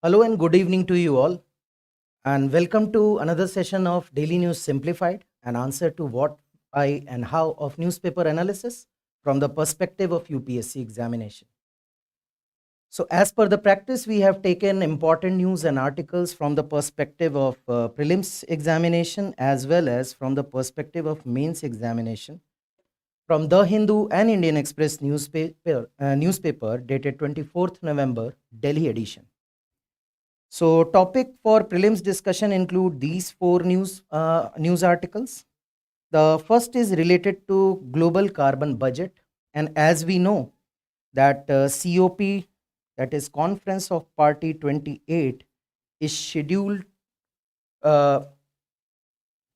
Hello and good evening to you all, and welcome to another session of Daily News Simplified, an answer to what, why, and how of newspaper analysis from the perspective of UPSC examination. So, as per the practice, we have taken important news and articles from the perspective of prelims examination as well as from the perspective of mains examination from The Hindu and Indian Express newspaper dated 24th November, Delhi edition. So, topic for prelims discussion include these four news articles. The first is related to global carbon budget, and as we know that COP, that is Conference of Party 28, is scheduled uh,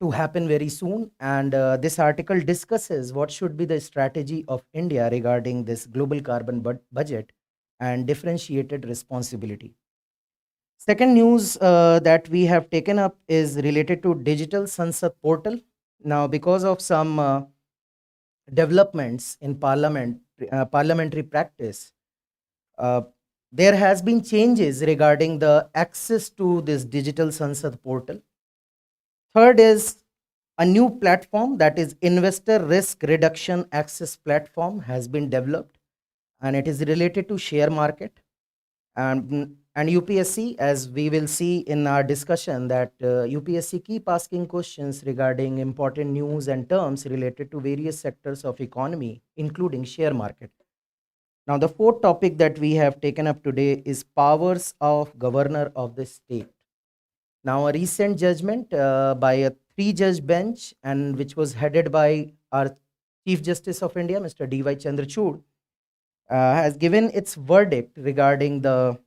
to happen very soon, and this article discusses what should be the strategy of India regarding this global carbon budget and differentiated responsibility. Second news that we have taken up is related to digital Sansad portal. Now, because of some developments in parliamentary practice, uh, there has been changes regarding the access to this digital Sansad portal. Third is a new platform, that is investor risk reduction access platform, has been developed, and it is related to share market. And UPSC, as we will see in our discussion, that UPSC keep asking questions regarding important news and terms related to various sectors of economy, including share market. Now, the fourth topic that we have taken up today is powers of governor of the state. Now, a recent judgment by a three-judge bench, and which was headed by our Chief Justice of India, Mr. D.Y. Chandrachud, has given its verdict regarding the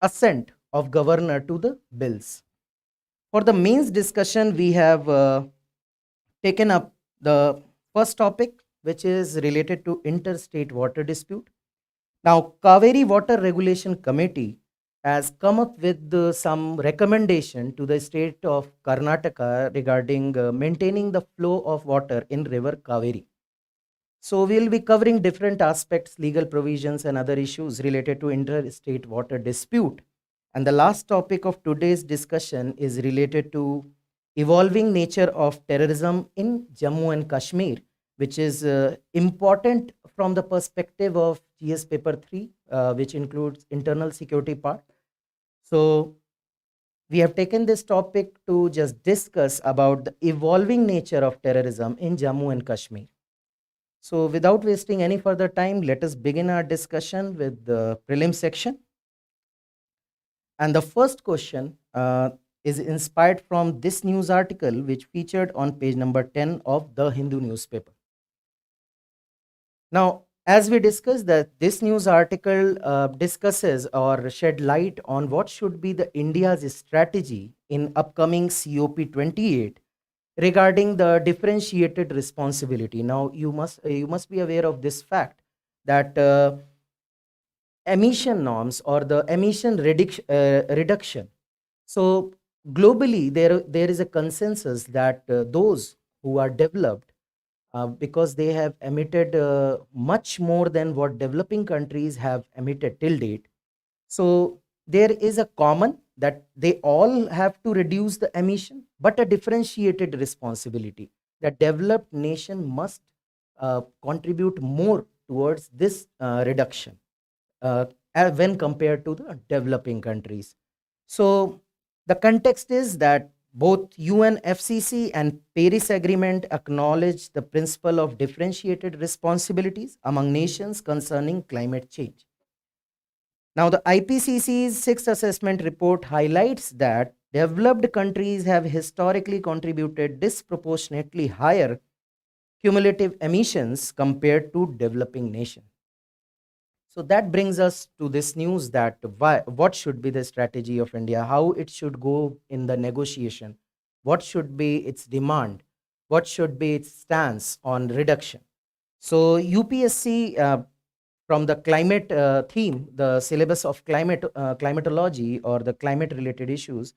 assent of governor to the bills. For the mains discussion, we have taken up the first topic, which is related to interstate water dispute. Now, Cauvery Water Regulation Committee has come up with some recommendation to the state of Karnataka regarding maintaining the flow of water in river Cauvery. So we'll be covering different aspects, legal provisions, and other issues related to interstate water dispute. And the last topic of today's discussion is related to evolving nature of terrorism in Jammu and Kashmir, which is important from the perspective of GS paper 3, which includes internal security part. So we have taken this topic to just discuss about the evolving nature of terrorism in Jammu and Kashmir. So without wasting any further time, let us begin our discussion with the prelim section. And the first question is inspired from this news article, which featured on page number 10 of the Hindu newspaper. Now, as we discussed, that this news article discusses or shed light on what should be the India's strategy in upcoming COP28 regarding the differentiated responsibility. Now, you must be aware of this fact that emission norms or the emission reduction. So globally, there is a consensus that those who are developed, because they have emitted much more than what developing countries have emitted till date. So there is a common that they all have to reduce the emission, but a differentiated responsibility. The developed nation must contribute more towards this reduction when compared to the developing countries. So the context is that both UNFCCC and Paris Agreement acknowledge the principle of differentiated responsibilities among nations concerning climate change. Now, the IPCC's sixth assessment report highlights that developed countries have historically contributed disproportionately higher cumulative emissions compared to developing nations. So that brings us to this news that what should be the strategy of India, how it should go in the negotiation, what should be its demand, what should be its stance on reduction. So UPSC, from the climate theme, the syllabus of climatology or the climate related issues,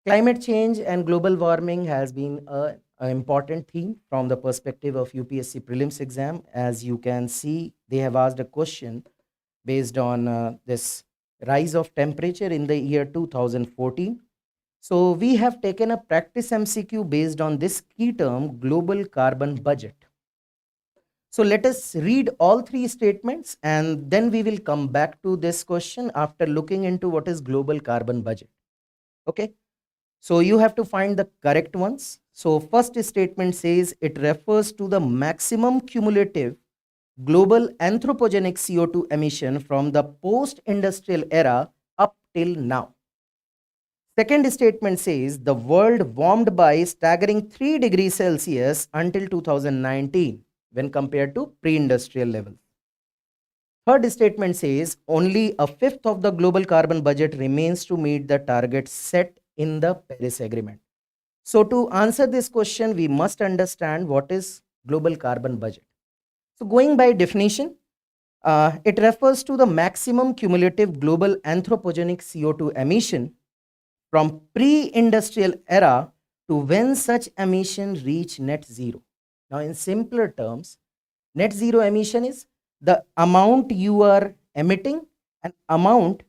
climate change and global warming has been an important theme from the perspective of UPSC prelims exam. As you can see, they have asked a question based on this rise of temperature in the year 2014. So we have taken a practice MCQ based on this key term, global carbon budget. So let us read all three statements and then we will come back to this question after looking into what is global carbon budget. Okay. So you have to find the correct ones. So first statement says it refers to the maximum cumulative global anthropogenic CO2 emission from the post-industrial era up till now. Second statement says the world warmed by staggering 3 degrees Celsius until 2019 when compared to pre-industrial levels. Third statement says only a fifth of the global carbon budget remains to meet the targets set in the Paris Agreement. So to answer this question, we must understand what is global carbon budget. So going by definition, it refers to the maximum cumulative global anthropogenic CO2 emission from pre-industrial era to when such emission reach net zero. Now in simpler terms, net zero emission is the amount you are emitting and amount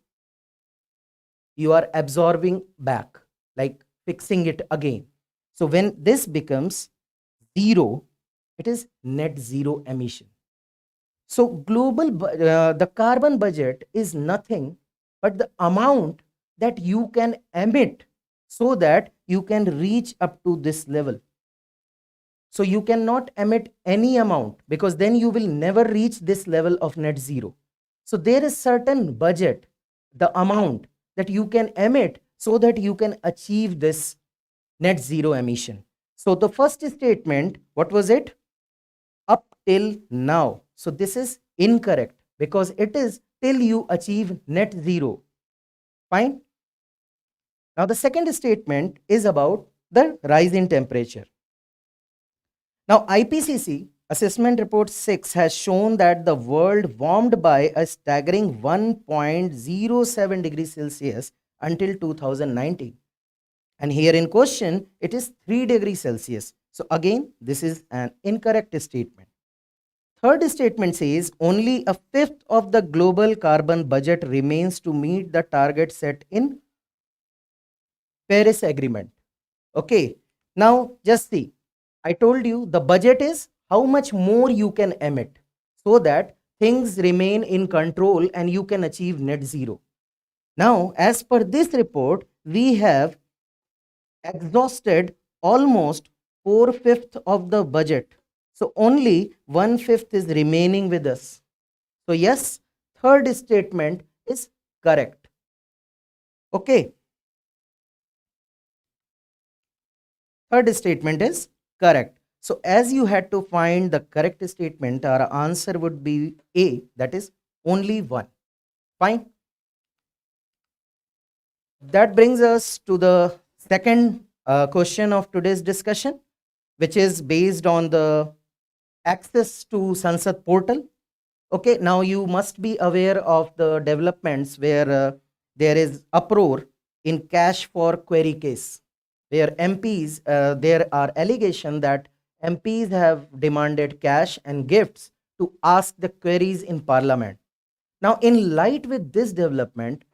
you are absorbing back, like fixing it again. So when this becomes zero, it is net zero emission. So the carbon budget is nothing but the amount that you can emit so that you can reach up to this level. So you cannot emit any amount because then you will never reach this level of net zero. So there is certain budget, the amount that you can emit so that you can achieve this net zero emission. So the first statement, what was it? Up till now. So this is incorrect because it is till you achieve net zero. Fine. Now the second statement is about the rise in temperature. Now IPCC assessment report 6 has shown that the world warmed by a staggering 1.07 degrees Celsius until 2019. And here in question, it is 3 degrees Celsius. So again, this is an incorrect statement. Third statement says only a fifth of the global carbon budget remains to meet the target set in Paris Agreement. Okay, now just see, I told you the budget is how much more you can emit so that things remain in control and you can achieve net zero. Now, as per this report, we have exhausted almost 4/5 of the budget. So only 1/5 is remaining with us. So yes, third statement is correct. Okay. Third statement is correct. So as you had to find the correct statement, our answer would be A, that is only one. Fine. That brings us to the second question of today's discussion, which is based on the access to Sansad portal. Okay, now you must be aware of the developments where there is uproar in cash for query case, where MPs, there are allegations that MPs have demanded cash and gifts to ask the queries in Parliament. Now, in light with this development,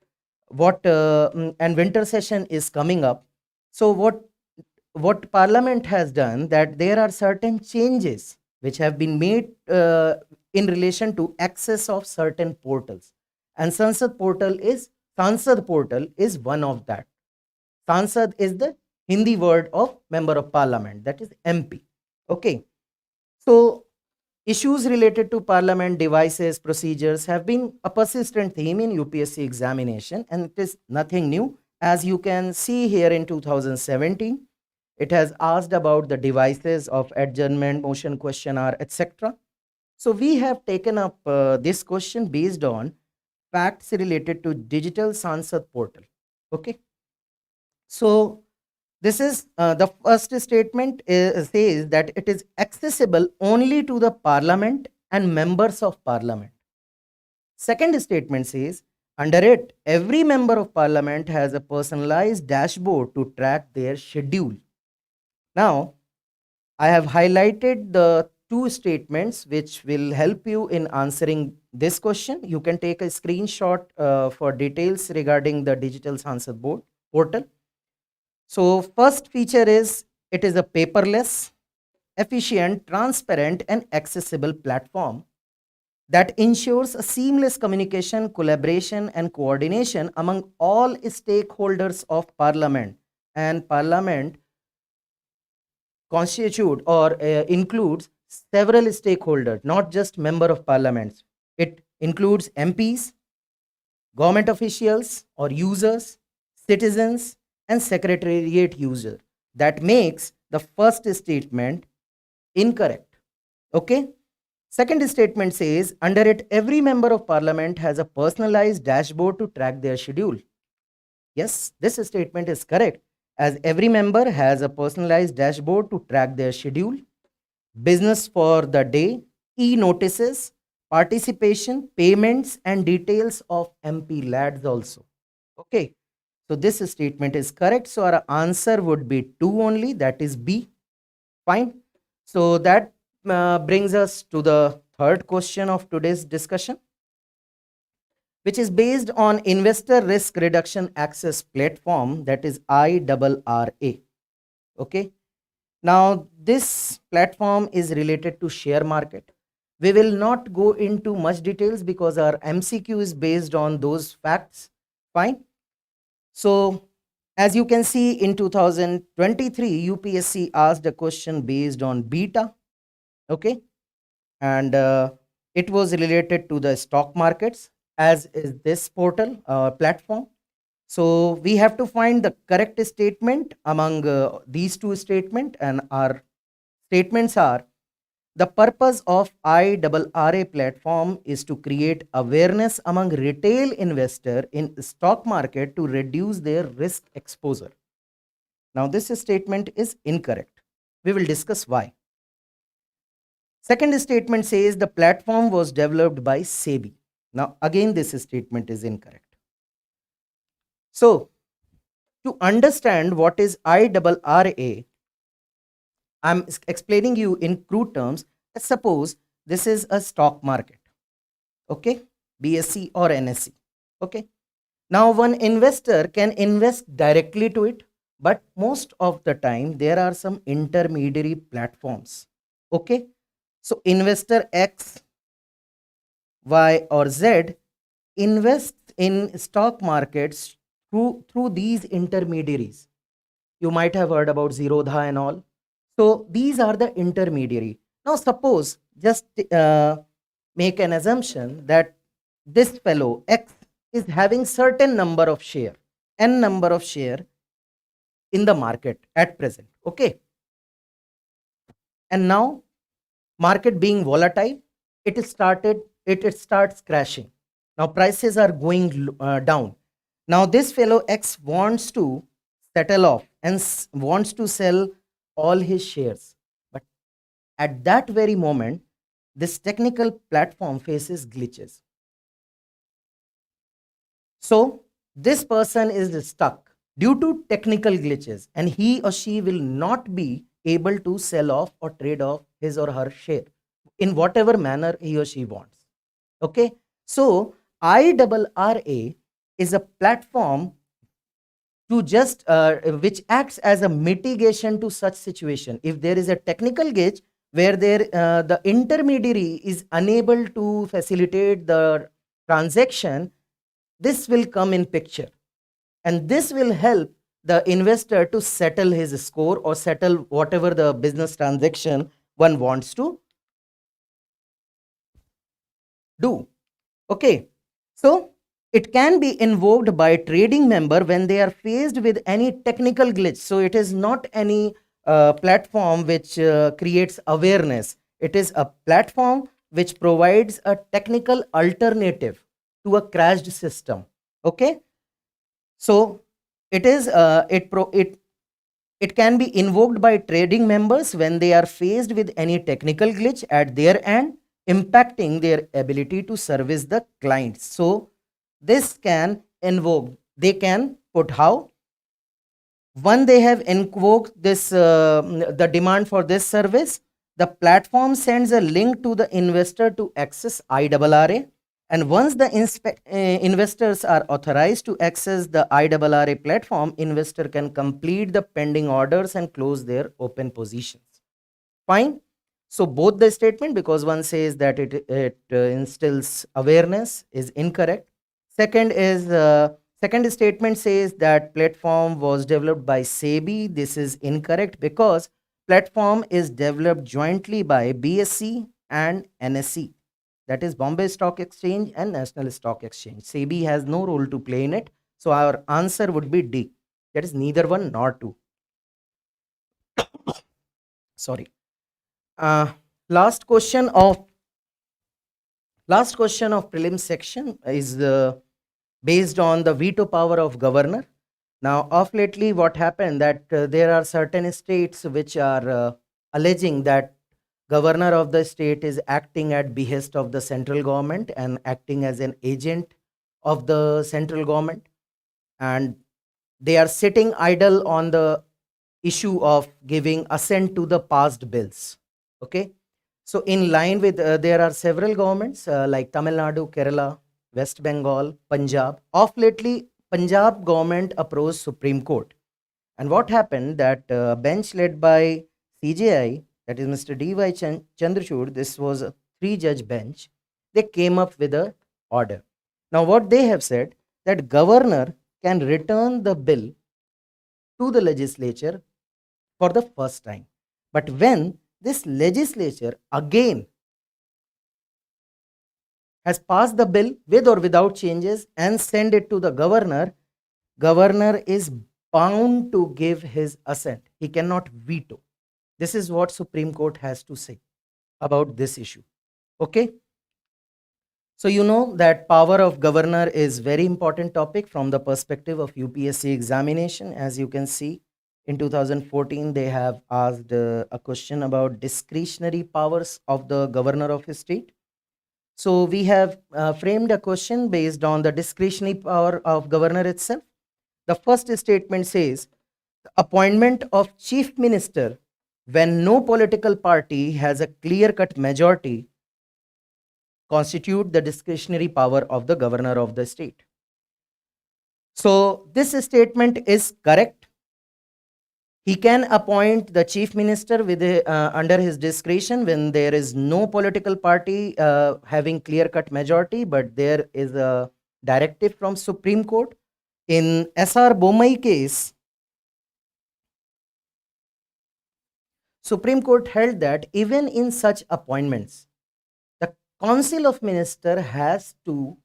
and winter session is coming up, so what Parliament has done, that there are certain changes which have been made in relation to access of certain portals, and Sansad portal is one of that. Sansad is the Hindi word of member of Parliament, that is MP. Okay, so issues related to Parliament devices, procedures have been a persistent theme in UPSC examination, and it is nothing new. As you can see here in 2017, it has asked about the devices of adjournment, motion questionnaire, etc. So we have taken up this question based on facts related to digital Sansad portal. Okay, so this is the first statement says that it is accessible only to the Parliament and members of Parliament. Second statement says under it, every member of Parliament has a personalized dashboard to track their schedule. Now, I have highlighted the two statements which will help you in answering this question. You can take a screenshot for details regarding the digital Sansad board portal. So first feature is it is a paperless, efficient, transparent and accessible platform that ensures a seamless communication, collaboration and coordination among all stakeholders of parliament. And parliament constitute or includes several stakeholders, not just member of parliaments. It includes MPs, government officials or users, citizens and secretariat user. That makes the first statement incorrect. Okay. Second statement says under it every member of parliament has a personalized dashboard to track their schedule. Yes, this statement is correct, as every member has a personalized dashboard to track their schedule, business for the day, e-notices, participation, payments and details of MP lads also. Okay, so this statement is correct. So our answer would be 2 only, that is B. Fine. So that brings us to the third question of today's discussion, which is based on Investor Risk Reduction Access Platform, that is IRRA. Okay. Now, this platform is related to share market. We will not go into much details because our MCQ is based on those facts. Fine. So, as you can see in 2023, UPSC asked a question based on beta. Okay. And it was related to the stock markets, as is this portal platform. So we have to find the correct statement among these two statements, and our statements are: the purpose of IRRA platform is to create awareness among retail investor in stock market to reduce their risk exposure. Now this statement is incorrect. We will discuss why. Second statement says the platform was developed by SEBI. Now again this statement is incorrect. So to understand what is IRRA, I'm explaining you in crude terms. Suppose this is a stock market, okay, BSE or NSE, okay. Now one investor can invest directly to it, but most of the time there are some intermediary platforms, okay. So investor X, Y or Z invests in stock markets through these intermediaries. You might have heard about Zerodha and all. So these are the intermediary. Now suppose just make an assumption that this fellow X is having certain number of share, n number of share in the market at present. Okay. And now market being volatile, it starts crashing. Now prices are going down. Now this fellow X wants to settle off and wants to sell all his shares. But at that very moment, this technical platform faces glitches. So this person is stuck due to technical glitches, and he or she will not be able to sell off or trade off his or her share in whatever manner he or she wants. Okay. So IRRA is a platform to just which acts as a mitigation to such situation. If there is a technical glitch where the intermediary is unable to facilitate the transaction, this will come in picture, and this will help the investor to settle his score or settle whatever the business transaction one wants to do. Okay. So it can be invoked by trading member when they are faced with any technical glitch. So it is not any platform which creates awareness. It is a platform which provides a technical alternative to a crashed system. Okay. So it is it can be invoked by trading members when they are faced with any technical glitch at their end, impacting their ability to service the clients. So this can invoke, they can put how? When they have invoked this the demand for this service, The platform sends a link to the investor to access IRRA. And once the investors are authorized to access the IRRA platform, investor can complete the pending orders and close their open positions. Fine. So both the statement, because one says that it instills awareness, is incorrect. Second statement says that platform was developed by SEBI. This is incorrect because platform is developed jointly by BSE and NSE, that is Bombay Stock Exchange and National Stock Exchange. SEBI has no role to play in it. So our answer would be D. That is neither one nor two. Sorry. Uh, last question of prelim section is based on the veto power of governor. Now, of lately, what happened that there are certain states which are alleging that governor of the state is acting at behest of the central government and acting as an agent of the central government, and they are sitting idle on the issue of giving assent to the passed bills. Okay, so in line with there are several governments like Tamil Nadu, Kerala, West Bengal, Punjab. Of lately, Punjab government approached Supreme Court, and what happened that bench led by CJI, that is Mr. D.Y. Chandrachud, this was a 3-judge bench. They came up with a order. Now, what they have said that governor can return the bill to the legislature for the first time. But when this legislature again has passed the bill with or without changes and send it to the governor, governor is bound to give his assent. He cannot veto. This is what Supreme Court has to say about this issue. Okay. So you know that power of governor is very important topic from the perspective of UPSC examination. As you can see, in 2014, they have asked a question about discretionary powers of the governor of a state. So we have framed a question based on the discretionary power of governor itself. The first statement says, the appointment of chief minister when no political party has a clear-cut majority constitute the discretionary power of the governor of the state. So this statement is correct. He can appoint the chief minister with under his discretion when there is no political party having clear-cut majority, but there is a directive from Supreme Court. In SR Bommai case, Supreme Court held that even in such appointments, the Council of Ministers has to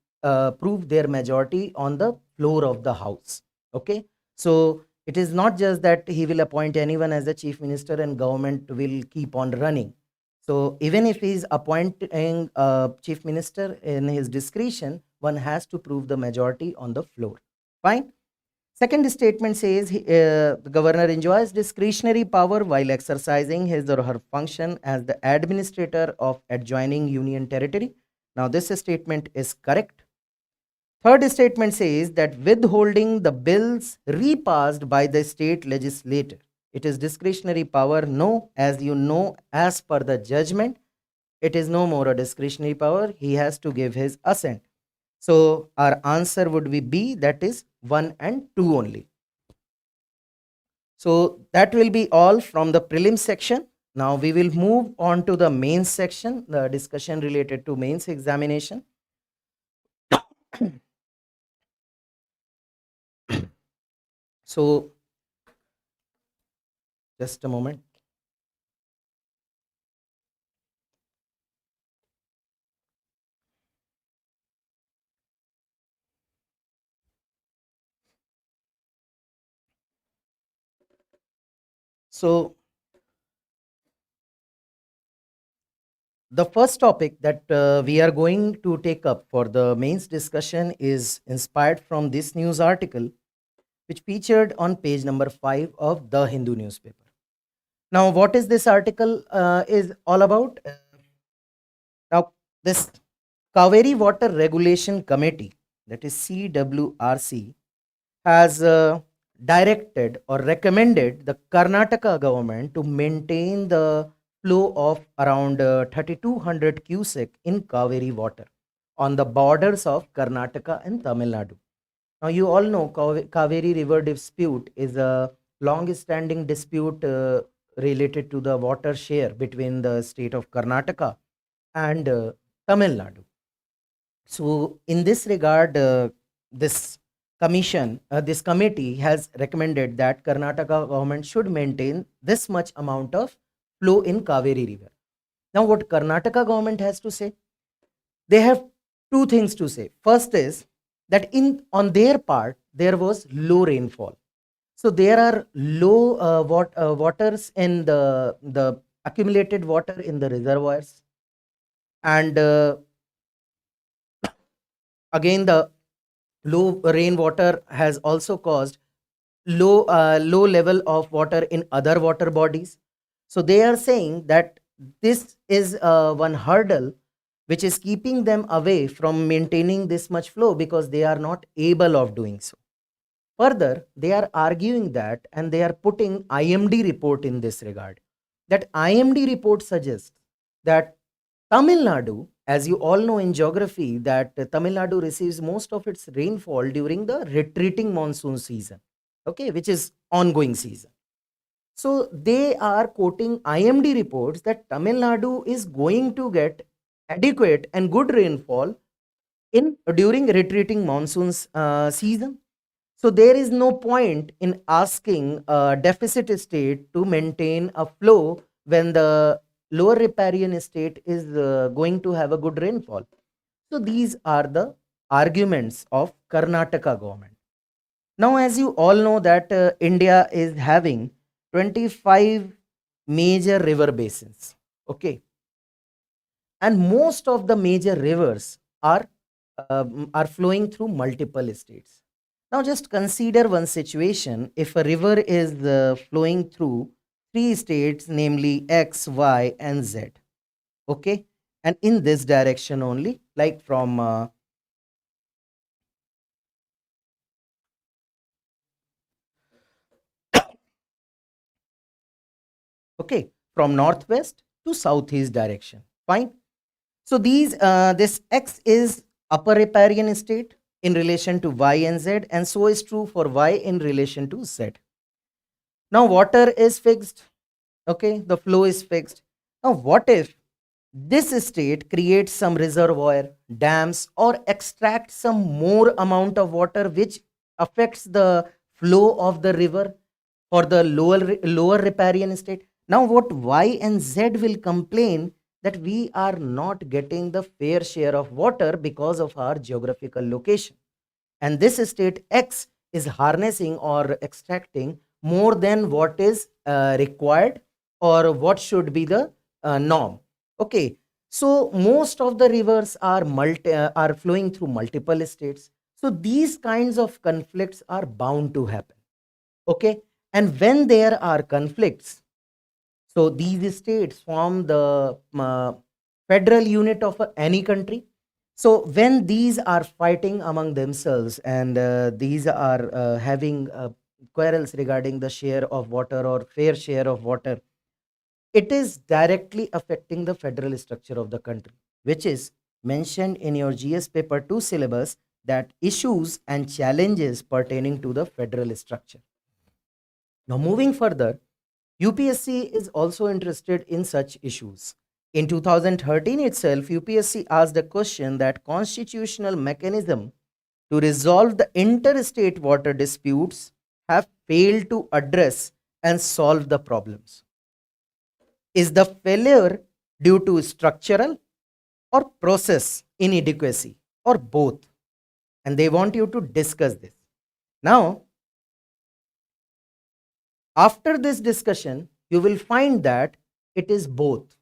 prove their majority on the floor of the House. Okay, so it is not just that he will appoint anyone as the chief minister and government will keep on running. So even if he is appointing a chief minister in his discretion, one has to prove the majority on the floor. Fine. Second statement says the governor enjoys discretionary power while exercising his or her function as the administrator of adjoining union territory. Now this statement is correct. Third statement says that withholding the bills repassed by the state legislature, it is discretionary power. No, as you know, as per the judgment, it is no more a discretionary power. He has to give his assent. So our answer would be B, that is 1 and 2 only. So that will be all from the prelim section. Now we will move on to the mains section, the discussion related to mains examination. So just a moment. So the first topic that we are going to take up for the mains discussion is inspired from this news article, which featured on page number 5 of the Hindu newspaper. Now, what is this article is all about? Now, this Cauvery Water Regulation Committee, that is CWRC, has directed or recommended the Karnataka government to maintain the flow of around 3200 cusic in Cauvery water on the borders of Karnataka and Tamil Nadu. Now, you all know Cauvery River dispute is a long-standing dispute related to the water share between the state of Karnataka and Tamil Nadu. So, in this regard, this this committee has recommended that Karnataka government should maintain this much amount of flow in Kaveri River. Now, what Karnataka government has to say? They have two things to say. First is that on their part there was low rainfall, so there are low waters in the accumulated water in the reservoirs, and again the low rainwater has also caused low level of water in other water bodies. So they are saying that this is one hurdle which is keeping them away from maintaining this much flow because they are not able of doing so. Further, they are arguing that, and they are putting IMD report in this regard, that IMD report suggests that Tamil Nadu, as you all know in geography, that Tamil Nadu receives most of its rainfall during the retreating monsoon season, okay, which is ongoing season. So they are quoting IMD reports that Tamil Nadu is going to get adequate and good rainfall in during retreating monsoons season. So there is no point in asking a deficit state to maintain a flow when the lower riparian state is going to have a good rainfall. So these are the arguments of Karnataka government. Now, as you all know that India is having 25 major river basins, okay, and most of the major rivers are flowing through multiple states. Now, just consider one situation. If a river is flowing through three states, namely X, Y, and Z, okay, and in this direction only, like from okay, from northwest to southeast direction. Fine. So this X is upper riparian state in relation to Y and Z, and so is true for Y in relation to Z. Now water is fixed, okay, the flow is fixed. Now what if this state creates some reservoir, dams, or extracts some more amount of water which affects the flow of the river for the lower riparian state? Now what Y and Z will complain that we are not getting the fair share of water because of our geographical location, and this state X is harnessing or extracting more than what is required or what should be the norm. Okay, so most of the rivers are flowing through multiple states, so these kinds of conflicts are bound to happen. Okay, and when there are conflicts, so these states form the federal unit of any country. So when these are fighting among themselves, and these are having quarrels regarding the share of water or fair share of water, it is directly affecting the federal structure of the country, which is mentioned in your GS paper 2 syllabus, that issues and challenges pertaining to the federal structure. Now, moving further, UPSC is also interested in such issues. In 2013 itself, UPSC asked a question that constitutional mechanism to resolve the interstate water disputes have failed to address and solve the problems. Is the failure due to structural or process inadequacy or both? And they want you to discuss this. Now, after this discussion, you will find that it is both.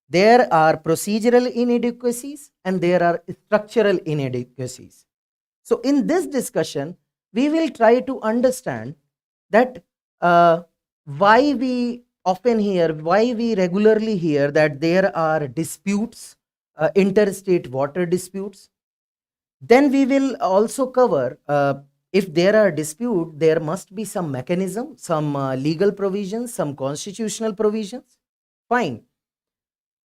There are procedural inadequacies and there are structural inadequacies. So, in this discussion, we will try to understand that why we why we regularly hear that there are disputes, interstate water disputes. Then we will also cover if there are dispute, there must be some mechanism, some legal provisions, some constitutional provisions. Fine.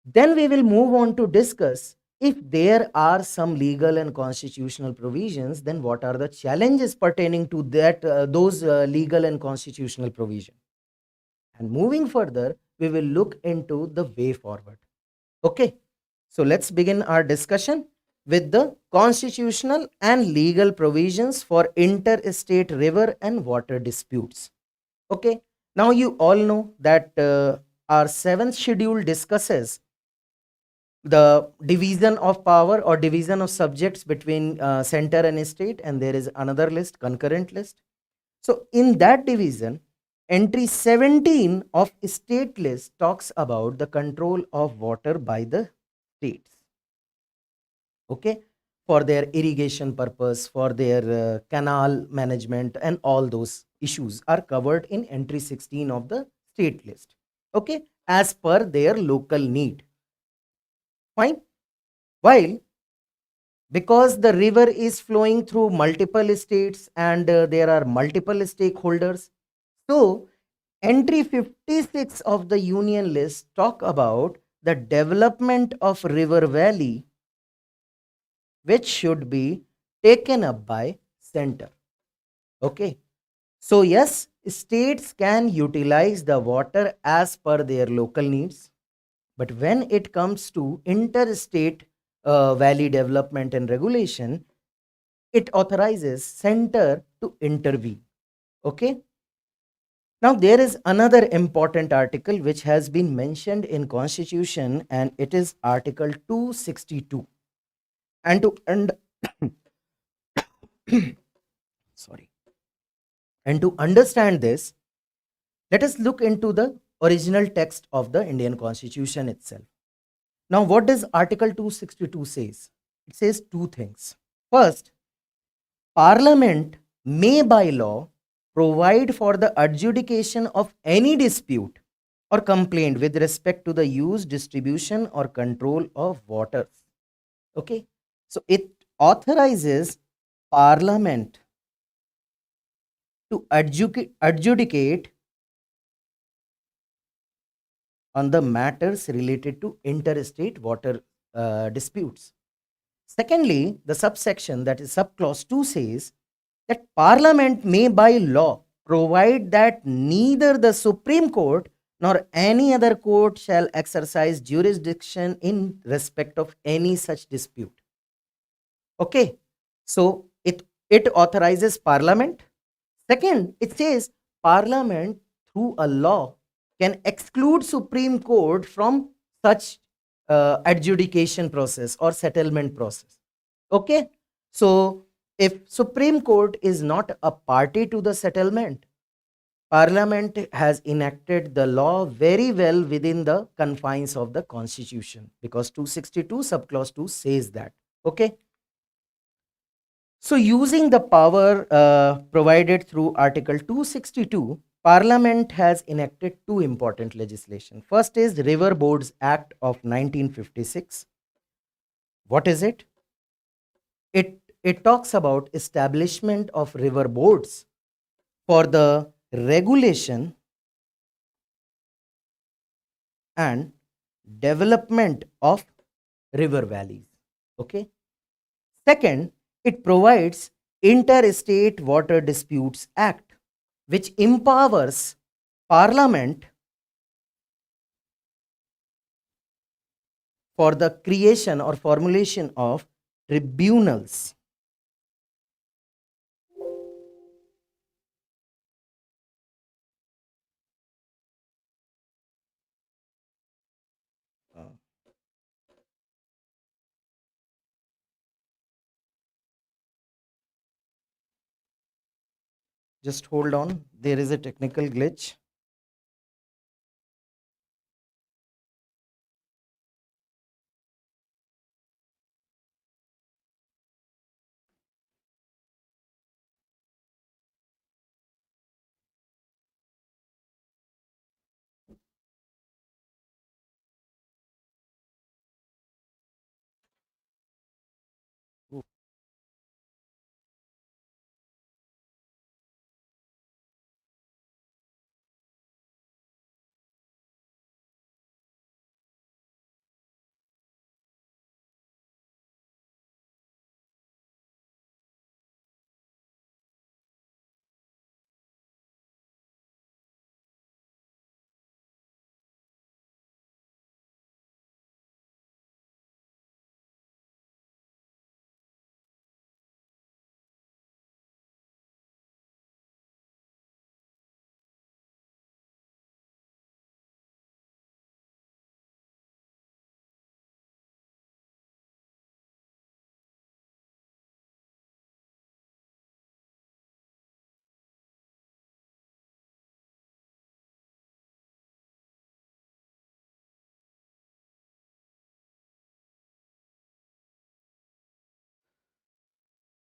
Then we will move on to discuss if there are some legal and constitutional provisions, then what are the challenges pertaining to those legal and constitutional provisions. And moving further, we will look into the way forward. Okay, so let's begin our discussion with the constitutional and legal provisions for interstate river and water disputes. Okay, now you all know that our seventh schedule discusses the division of power or division of subjects between center and state, and there is another list, concurrent list. So in that division, entry 17 of state list talks about the control of water by the states. Okay, for their irrigation purpose, for their canal management, and all those issues are covered in entry 16 of the state list. Okay, as per their local need. Fine. While because the river is flowing through multiple states and there are multiple stakeholders, so entry 56 of the union list talk about the development of river valley, which should be taken up by center. Okay, so yes, states can utilize the water as per their local needs, but when it comes to interstate valley development and regulation, it authorizes center to intervene. Okay, now there is another important article which has been mentioned in constitution, and it is article 262. And to and sorry, and to understand this, let us look into the original text of the Indian constitution itself. Now what does article 262 says? It says two things. First, Parliament may by law provide for the adjudication of any dispute or complaint with respect to the use, distribution, or control of waters. Okay, so it authorizes Parliament to adjudicate on the matters related to interstate water disputes. Secondly, the subsection, that is subclause 2, says that Parliament may by law provide that neither the Supreme Court nor any other court shall exercise jurisdiction in respect of any such dispute. Okay, so it authorizes Parliament. Second, it says Parliament through a law can exclude Supreme Court from such adjudication process or settlement process. Okay, so if Supreme Court is not a party to the settlement, Parliament has enacted the law very well within the confines of the Constitution, because 262 subclause 2 says that. Okay, so using the power provided through Article 262, Parliament has enacted two important legislation. First is River Boards Act of 1956. What is it? It talks about establishment of river boards for the regulation and development of river valleys. Okay. Second, it provides Interstate Water Disputes Act, which empowers Parliament for the creation or formulation of tribunals. Uh, just hold on, there is a technical glitch.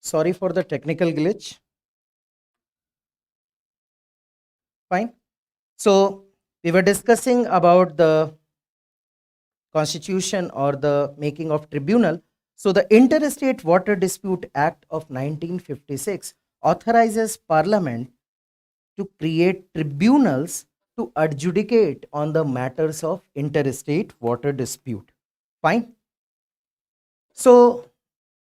Sorry for the technical glitch. Fine. So we were discussing about the constitution or the making of tribunal. So the Interstate Water Dispute Act of 1956 authorizes Parliament to create tribunals to adjudicate on the matters of interstate water dispute. Fine. So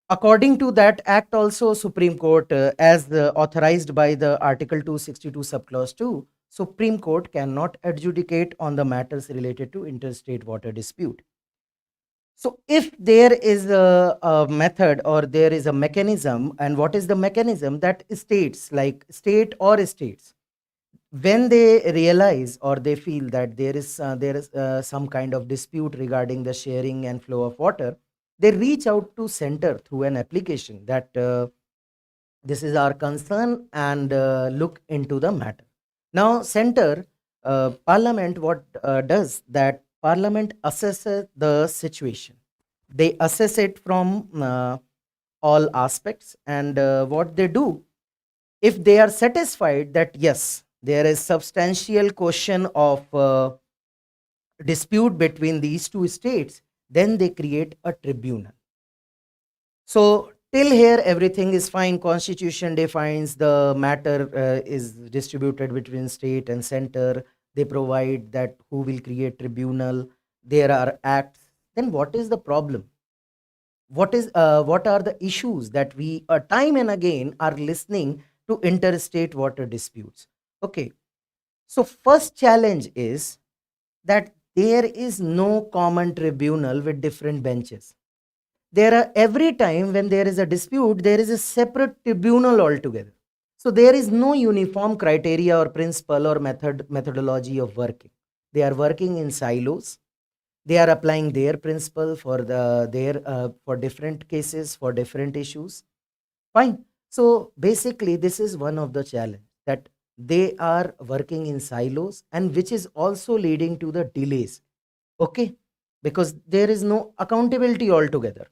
according to that act also, Supreme Court, as authorized by the Article 262 subclause 2, Supreme Court cannot adjudicate on the matters related to interstate water dispute. So if there is a method or there is a mechanism, and what is the mechanism? That states, like state or states, when they realize or they feel that there is some kind of dispute regarding the sharing and flow of water, they reach out to center through an application that this is our concern, and look into the matter. Now center, parliament, what does that? Parliament assesses the situation. They assess it from all aspects, and what they do, if they are satisfied that yes, there is substantial question of dispute between these two states, then they create a tribunal. So till here everything is fine. Constitution defines the matter is distributed between state and center. They provide that who will create tribunal. There are acts. Then what is the problem? What are the issues that we time and again are listening to interstate water disputes? Okay, so first challenge is that there is no common tribunal with different benches. There are, every time when there is a dispute, there is a separate tribunal altogether. So there is no uniform criteria or principle or methodology of working. They are working in silos. They are applying their principle for for different cases, for different issues. Fine. So basically this is one of the challenge, that they are working in silos, and which is also leading to the delays. Okay, because there is no accountability altogether.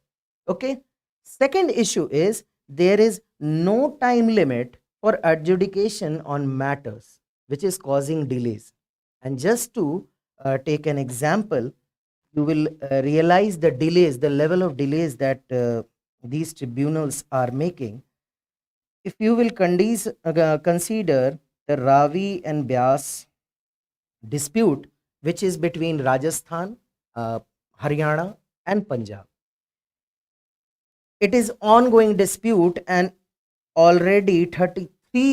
Okay, second issue is there is no time limit for adjudication on matters, which is causing delays. And just to take an example, you will realize the delays, the level of delays that these tribunals are making. If you will consider the Ravi and Byas dispute, which is between Rajasthan, Haryana, and Punjab. It is ongoing dispute, and already 33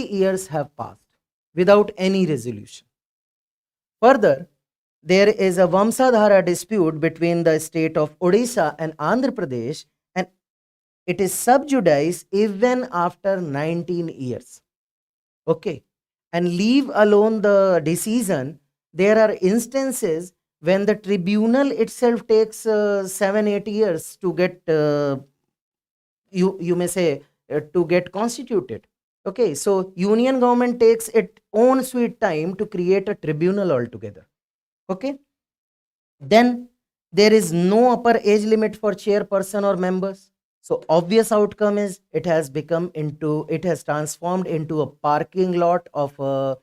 years have passed without any resolution. Further, there is a Vamsadhara dispute between the state of Odisha and Andhra Pradesh, and it is sub judice even after 19 years. Okay, and leave alone the decision, there are instances when the tribunal itself takes 7-8 years to get you may say to get constituted. Okay, so union government takes its own sweet time to create a tribunal altogether. Okay, then there is no upper age limit for chairperson or members. So obvious outcome is it has transformed into a parking lot of a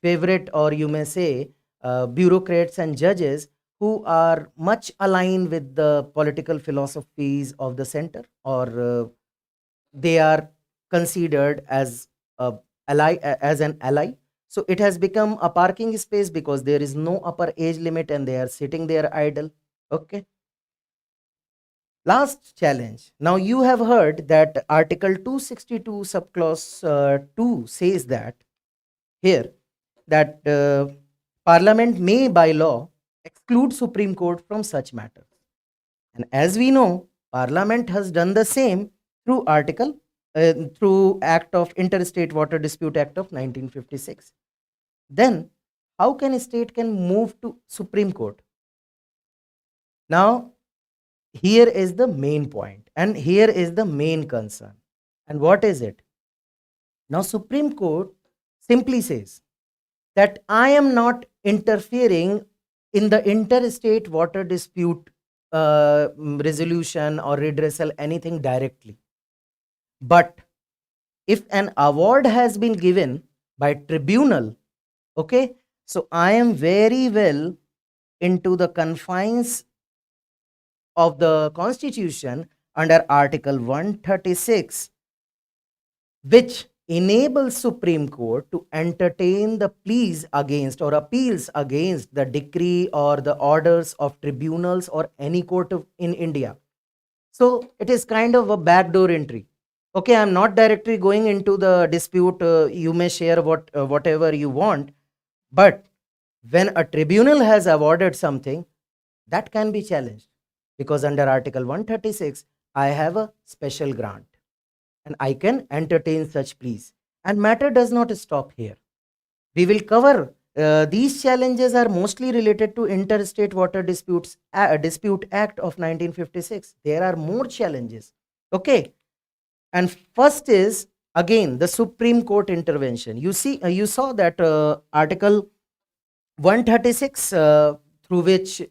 favorite, or you may say bureaucrats and judges who are much aligned with the political philosophies of the center, or they are considered as a as an ally. So it has become a parking space because there is no upper age limit and they are sitting there idle. Okay, last challenge. Now you have heard that article 262 subclause 2 says that here, that parliament may by law exclude Supreme Court from such matters. And as we know, Parliament has done the same through through Act of Interstate Water Dispute Act of 1956. Then, how can a state can move to Supreme Court? Now, here is the main point, and here is the main concern. And what is it? Now, Supreme Court simply says that I am not interfering in the interstate water dispute resolution or redressal anything directly. But if an award has been given by tribunal, okay, so I am very well into the confines of the constitution under article 136, which enables Supreme Court to entertain the pleas against or appeals against the decree or the orders of tribunals or any court in India. So it is kind of a backdoor entry. Okay, I'm not directly going into the dispute. You may share whatever you want, but when a tribunal has awarded something, that can be challenged because under Article 136, I have a special grant and I can entertain such pleas. And matter does not stop here. We will cover these challenges are mostly related to Interstate Water Dispute Act of 1956. There are more challenges. Okay, and first is again the Supreme Court intervention. You saw that Article 136, through which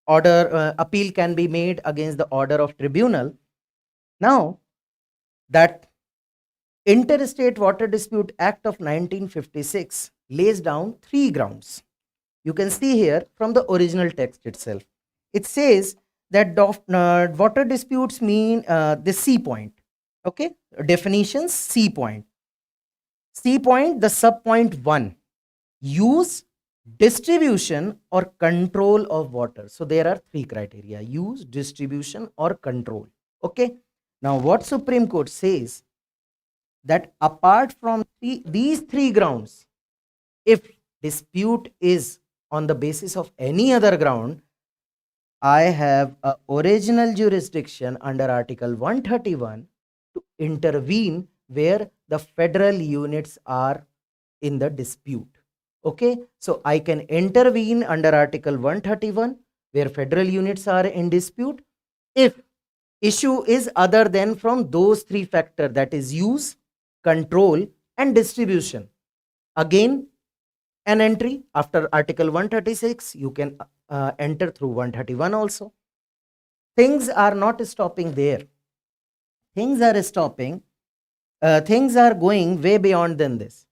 order appeal can be made against the order of tribunal. Now that Interstate Water Dispute Act of 1956 lays down three grounds. You can see here from the original text itself. It says that water disputes mean the C point. Okay, definitions C point. C point, the sub point 1, use, distribution or control of water. So there are three criteria: use, distribution or control. Okay, now what Supreme Court says that apart from these three grounds, if dispute is on the basis of any other ground, I have a original jurisdiction under Article 131 to intervene where the federal units are in the dispute. Okay, so I can intervene under Article 131 where federal units are in dispute if issue is other than from those three factors, that is use, control and distribution. Again, an entry after Article 136, you can enter through 131 also. Things are not stopping there. Things are stopping. Things are going way beyond than this.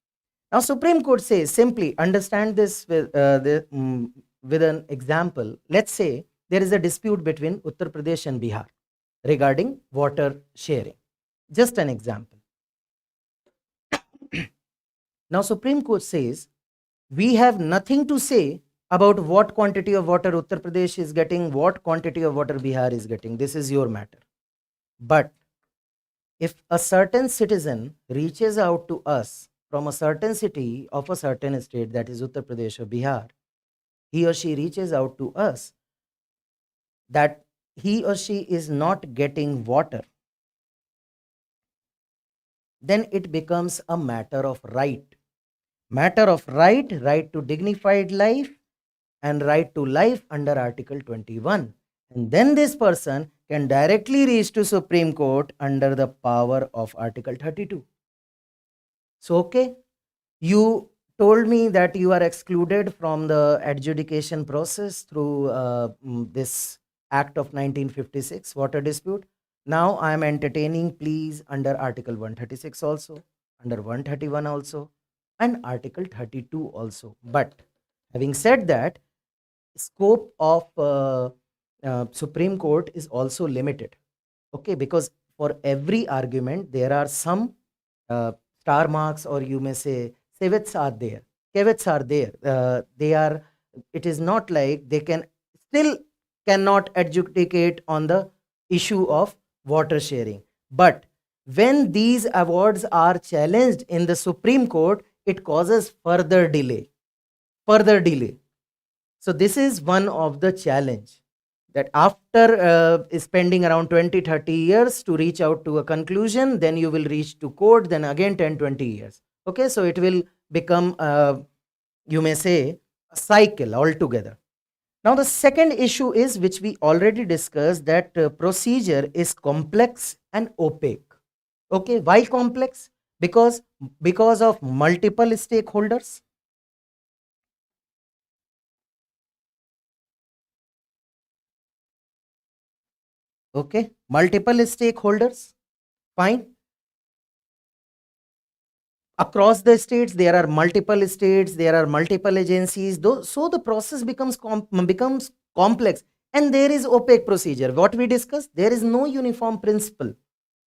Now, Supreme Court says simply understand this with an example. Let's say there is a dispute between Uttar Pradesh and Bihar regarding water sharing. Just an example. Now, Supreme Court says we have nothing to say about what quantity of water Uttar Pradesh is getting, what quantity of water Bihar is getting. This is your matter. But if a certain citizen reaches out to us from a certain city of a certain state, that is Uttar Pradesh or Bihar, he or she reaches out to us that he or she is not getting water, then it becomes a matter of right. Matter of right, right to dignified life and right to life under Article 21. And then this person can directly reach to Supreme Court under the power of Article 32. So, okay, you told me that you are excluded from the adjudication process through this Act of 1956, water dispute. Now I am entertaining pleas under Article 136 also, under 131 also, and Article 32 also. But having said that, scope of Supreme Court is also limited. Okay, because for every argument there are some star marks, or you may say caveats are there. Caveats are there. They are. It is not like they can still cannot adjudicate on the issue of water sharing. But when these awards are challenged in the Supreme Court, it causes further delay. Further delay. So this is one of the challenge that after spending around 20-30 years to reach out to a conclusion, then you will reach to court, then again 10-20 years. Okay, so it will become, you may say, a cycle altogether. Now the second issue is, which we already discussed, that procedure is complex and opaque. Okay, why complex? Because of multiple stakeholders. Okay, multiple stakeholders. Fine. across the states, there are multiple states, there are multiple agencies, though, so the process becomes complex, and there is opaque procedure. What we discussed, there is no uniform principle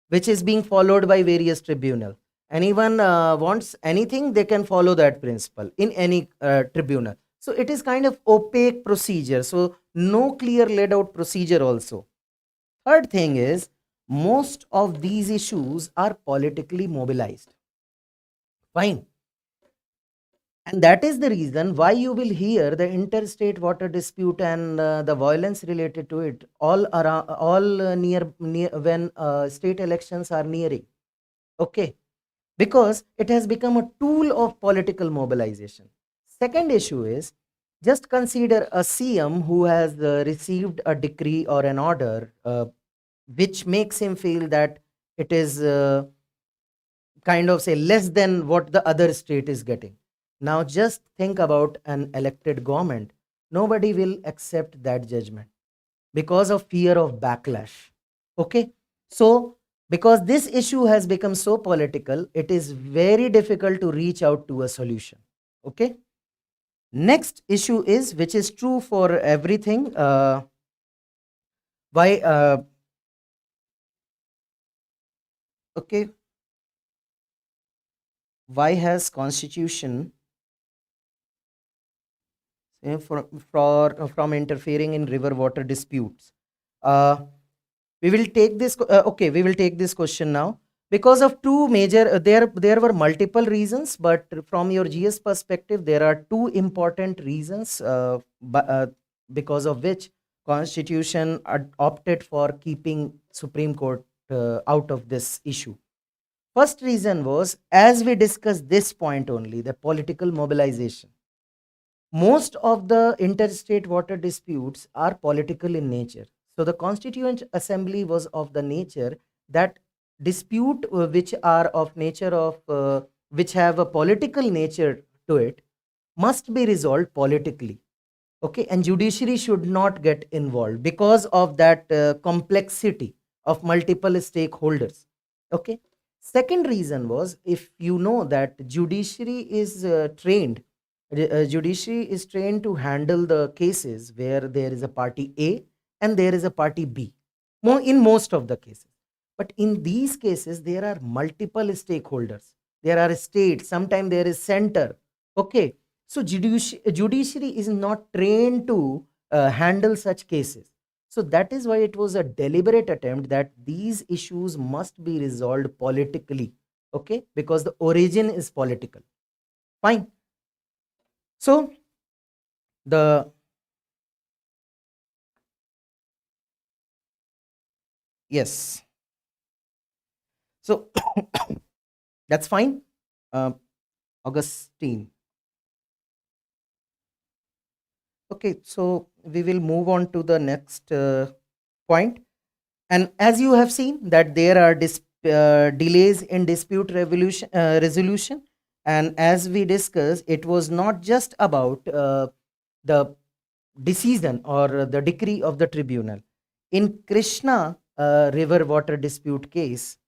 which is being followed by various tribunal. Anyone wants anything, they can follow that principle in any tribunal. So it is kind of opaque procedure, so no clear laid out procedure also. Third thing is, most of these issues are politically mobilized. Fine. And that is the reason why you will hear the interstate water dispute and the violence related to it all around, all near when state elections are nearing. Okay, because it has become a tool of political mobilization. Second issue is, just consider a CM who has received a decree or an order which makes him feel that it is kind of say less than what the other state is getting. Now just think about an elected government. Nobody will accept that judgment because of fear of backlash. Okay, so because this issue has become so political, it is very difficult to reach out to a solution. Okay, next issue is, which is true for everything, why okay, why has constitution from interfering in river water disputes? uh, we will take this okay, we will take this question now. Because of two major there were multiple reasons, but from your GS perspective, there are two important reasons because of which constitution opted for keeping Supreme Court out of this issue. First reason was, as we discussed this point only, the political mobilization. Most of the interstate water disputes are political in nature. So the Constituent Assembly was of the nature that dispute which are of nature of which have a political nature to it must be resolved politically. Okay, and judiciary should not get involved because of that complexity of multiple stakeholders. Okay, second reason was, if you know that judiciary is trained to handle the cases where there is a party A and there is a party B, in most of the cases. But in these cases, there are multiple stakeholders. There are states, sometimes there is center. Okay, so judiciary is not trained to handle such cases. So that is why it was a deliberate attempt that these issues must be resolved politically. Okay, because the origin is political. Fine. So the yes, so that's fine. Uh, Augustine. Okay, so we will move on to the next point. And as you have seen that there are delays in dispute resolution, and as we discussed, it was not just about the decision or the decree of the tribunal. In Krishna river water dispute case,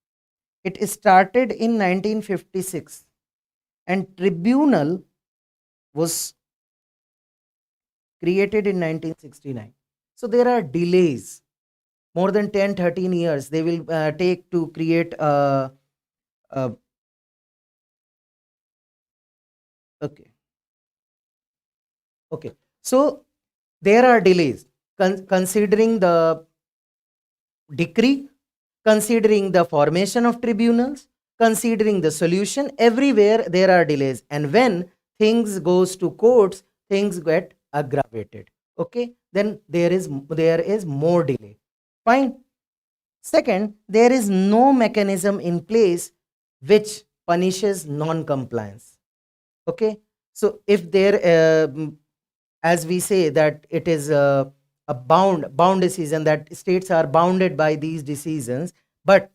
it started in 1956, and tribunal was created in 1969. So there are delays, more than 10-13 years they will take to create a okay, okay, so there are delays considering the decree, considering the formation of tribunals, considering the solution. Everywhere there are delays, and when things goes to courts, things get aggravated. Okay, then there is more delay. Fine. Second, there is no mechanism in place which punishes non-compliance. Okay, so if there as we say that it is a bound decision, that states are bounded by these decisions, but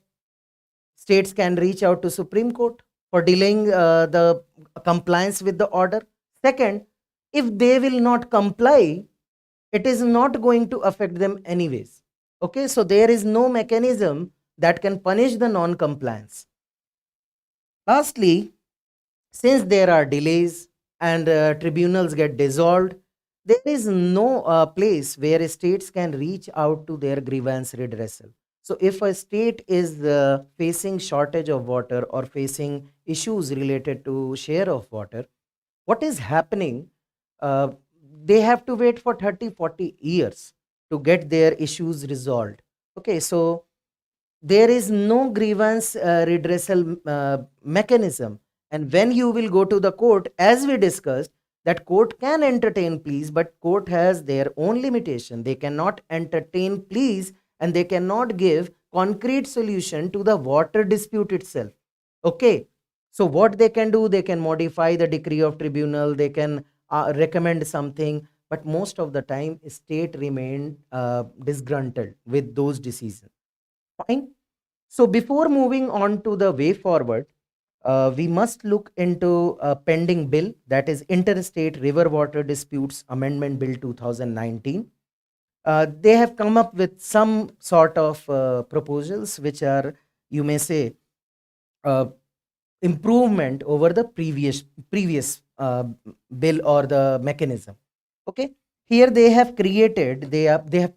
states can reach out to Supreme Court for delaying the compliance with the order. Second, if they will not comply, it is not going to affect them anyways. Okay, so there is no mechanism that can punish the non compliance. Lastly, Since there are delays and tribunals get dissolved, there is no place where states can reach out to their grievance redressal. So if a state is facing shortage of water or facing issues related to share of water, what is happening? uh, they have to wait for 30-40 years to get their issues resolved. Okay, so there is no grievance redressal mechanism. And when you will go to the court, as we discussed, that court can entertain pleas, but court has their own limitation. They cannot entertain pleas, and they cannot give concrete solution to the water dispute itself. Okay, so what they can do, they can modify the decree of tribunal, they can recommend something, but most of the time state remain disgruntled with those decisions. Fine. So before moving on to the way forward, we must look into a pending bill, that is Interstate River Water Disputes Amendment Bill 2019. They have come up with some sort of proposals which are, you may say, uh, improvement over the previous bill or the mechanism. Okay, here they have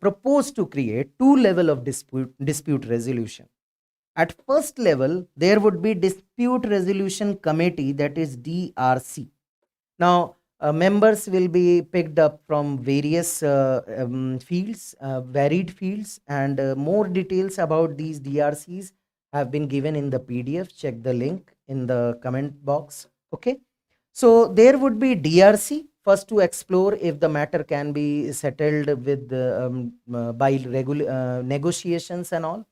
proposed to create two level of dispute resolution. At first level, there would be Dispute Resolution Committee, that is DRC. Now, members will be picked up from various fields, varied fields, and more details about these DRCs have been given in the PDF. Check the link in the comment box. Okay. So there would be DRC first to explore if the matter can be settled with by negotiations and all.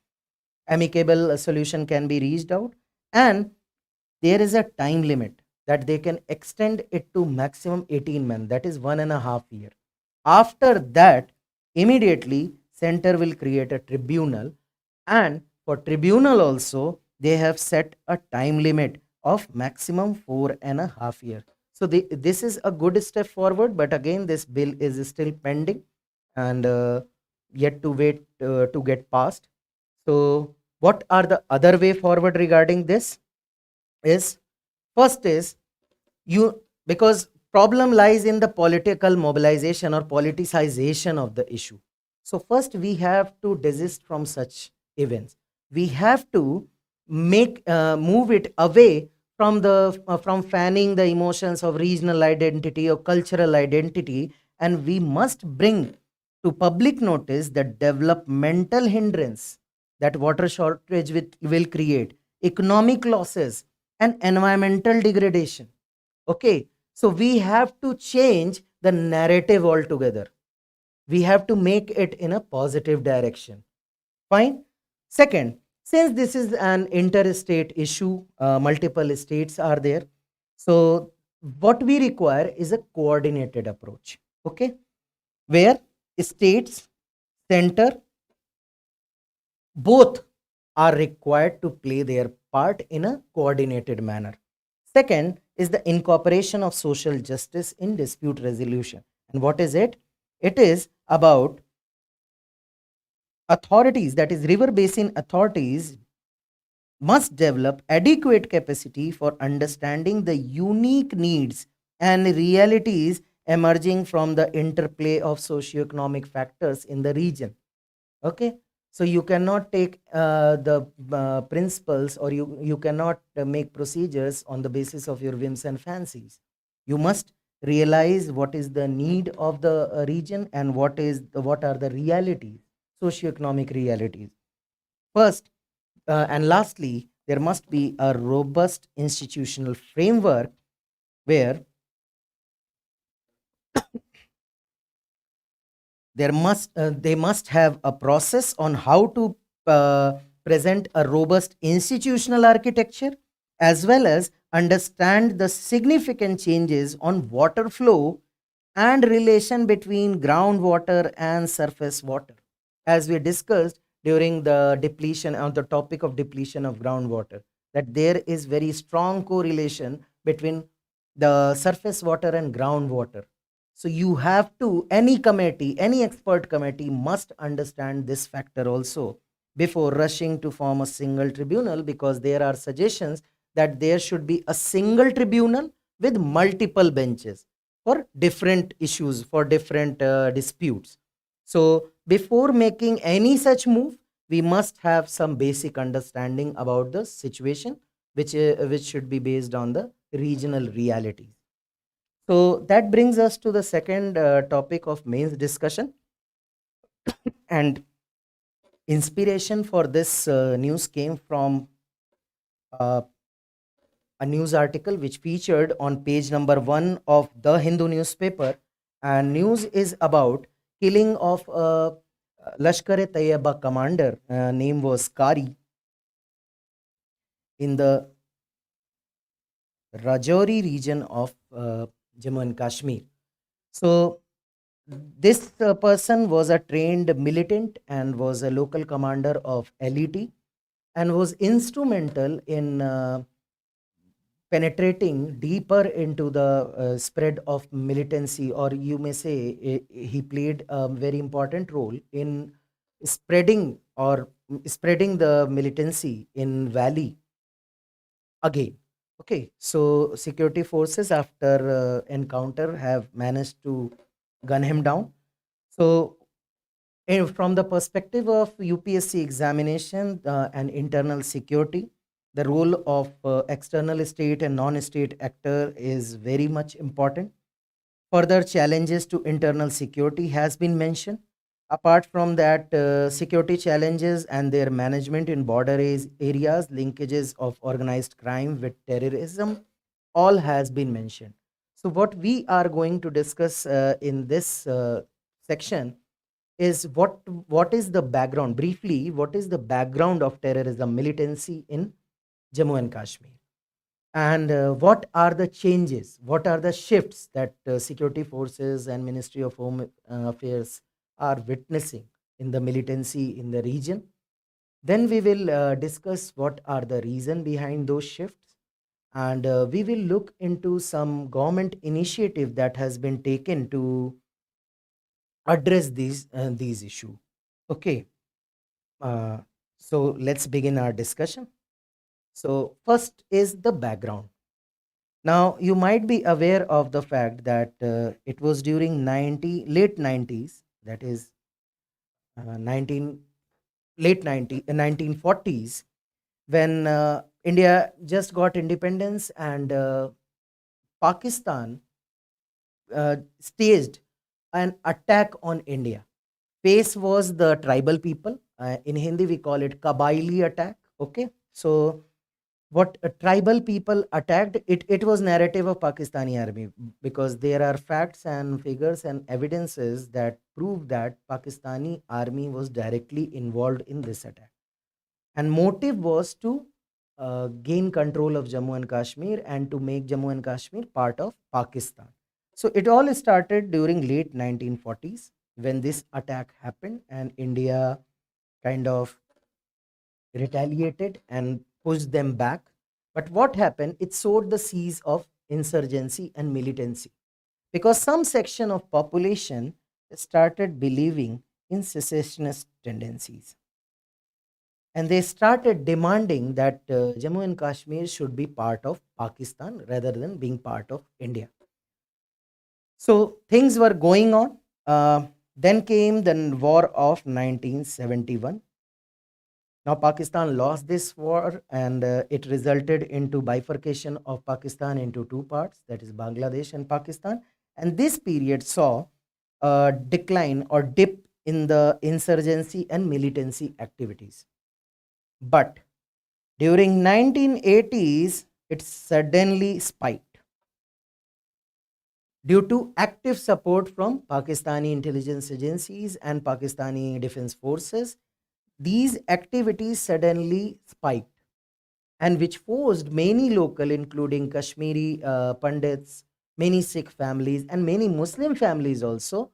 Amicable solution can be reached out, and there is a time limit that they can extend it to maximum 18 months, that is 1.5 year. After that, immediately center will create a tribunal, and for tribunal also they have set a time limit of maximum 4.5 years. So this is a good step forward, but again this bill is still pending and yet to wait to get passed. So what are the other way forward regarding this? Is first is you, because problem lies in the political mobilization or politicization of the issue. So first we have to desist from such events. We have to make move it away from the from fanning the emotions of regional identity or cultural identity, and we must bring to public notice the developmental hindrance that water shortage will create, economic losses, and environmental degradation. Okay, so we have to change the narrative altogether. We have to make it in a positive direction. Fine. Second, since this is an interstate issue, multiple states are there. So what we require is a coordinated approach. Okay, where states, center, both are required to play their part in a coordinated manner. Second is the incorporation of social justice in dispute resolution. And what is it? It is about authorities, that is river basin authorities, must develop adequate capacity for understanding the unique needs and realities emerging from the interplay of socioeconomic factors in the region. Okay, so you cannot take the principles, or you cannot make procedures on the basis of your whims and fancies. You must realize what is the need of the region and what are the realities, socioeconomic realities. First and lastly, there must be a robust institutional framework where they must have a process on how to present a robust institutional architecture, as well as understand the significant changes on water flow and relation between groundwater and surface water, as we discussed during the depletion on the topic of depletion of groundwater, that there is very strong correlation between the surface water and groundwater. So you have to, any committee, any expert committee must understand this factor also before rushing to form a single tribunal, because there are suggestions that there should be a single tribunal with multiple benches for different issues, for different disputes. So before making any such move, we must have some basic understanding about the situation, which should be based on the regional realities. So that brings us to the second topic of mains discussion. And inspiration for this news came from uh, a news article which featured on page number 1 of the Hindu newspaper. And news is about killing of a Lashkar-e-Taiba commander. Name was Kari in the Rajouri region of Jammu and Kashmir. So this person was a trained militant and was a local commander of LET and was instrumental in penetrating deeper into the spread of militancy, or you may say he played a very important role in spreading the militancy in valley again. Okay, so security forces after encounter have managed to gun him down. So from the perspective of UPSC examination and internal security, the role of external state and non-state actor is very much important. Further challenges to internal security has been mentioned. Apart from that, security challenges and their management in border areas, linkages of organized crime with terrorism, all has been mentioned. So what we are going to discuss in this section is what is the background, briefly, what is the background of terrorism militancy in Jammu and Kashmir, and what are the changes, what are the shifts that security forces and Ministry of Home Affairs are witnessing in the militancy in the region. Then we will discuss what are the reason behind those shifts, and we will look into some government initiative that has been taken to address these issue. Okay, uh, so let's begin our discussion. So first is the background. Now you might be aware of the fact that it was during late 90s, that is 19 late 1940s, when India just got independence, and Pakistan staged an attack on India. Face was the tribal people. In Hindi, we call it Kabaili attack. Okay, so what tribal people attacked, it was narrative of Pakistani army, because there are facts and figures and evidences that prove that Pakistani army was directly involved in this attack, and motive was to gain control of Jammu and Kashmir and to make Jammu and Kashmir part of Pakistan. So it all started during late 1940s when this attack happened, and India kind of retaliated and pushed them back. But what happened? It sowed the seeds of insurgency and militancy, because some section of population started believing in secessionist tendencies, and they started demanding that Jammu and Kashmir should be part of Pakistan rather than being part of India. So things were going on. Then came the war of 1971. Now Pakistan lost this war, and it resulted into bifurcation of Pakistan into two parts, that is Bangladesh and Pakistan. And this period saw a decline or dip in the insurgency and militancy activities. But during 1980s, it suddenly spiked due to active support from Pakistani intelligence agencies and Pakistani defense forces. These activities suddenly spiked, and which forced many local, including Kashmiri Pandits, many Sikh families, and many Muslim families also,